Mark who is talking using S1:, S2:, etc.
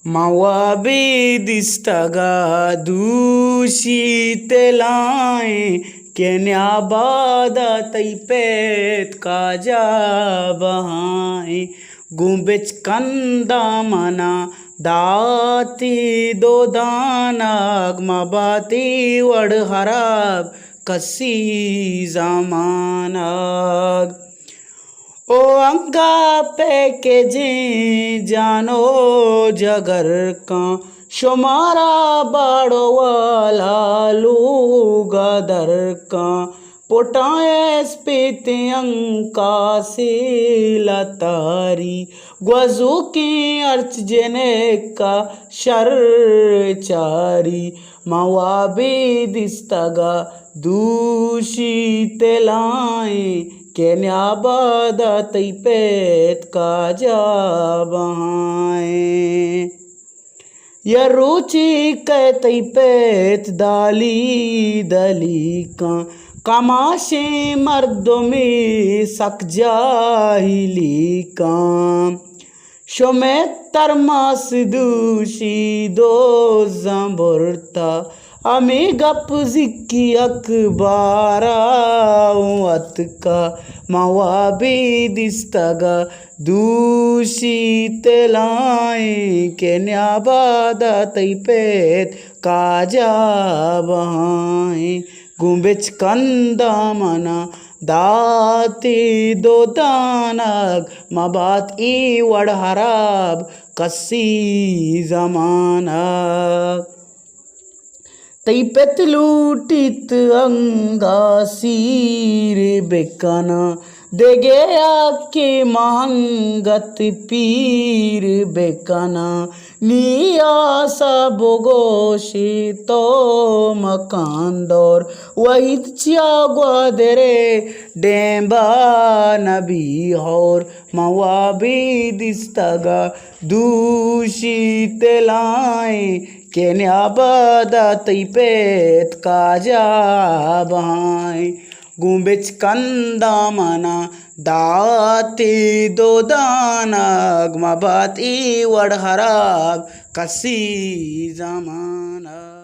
S1: Mawabidistага dushitelai Kenya bada taipet kajabahai Gumbech kanda mana dati dodanag mabati wadharab kasi zamanag ओ अंगा पे के जी जानो जगर का शुमारा बाड़ो वाला लूगदर का पोटाए स्पित अंका से लतारी ग्वजू की अर्च जने का शर चारी मवाबी दिस्तगा दूषित लाए Kenya bada taipet kajabahai Ya ruchi ke taipet dali dali ka Kamashe mardumi sak jahili ka Shomet tarmas dushi do zamburta আমি গপ জিকি আকবারা আতকা মাওয়াবি দিস্তগা দুশিতলাই কেন্যা বাদা তাইপেত কাজাবাই গুম্বেচ কান্দা মানা দাতি দোদানাগ মাবাত ই ওয়াড়হারাব কসি জামানাগ तैपत लूटित अंगासीर बेकाना देगे आके महंगत पीर बेकाना नियासा बोगोशी तो मकानदौर वही चियागवा देरे डेंबा नबी और मवाबी दिस्तगा दूषित लाए Kenya bada taipet kajabahai Gumbech kanda mana dati dodanag mabati wadharab kasi zamana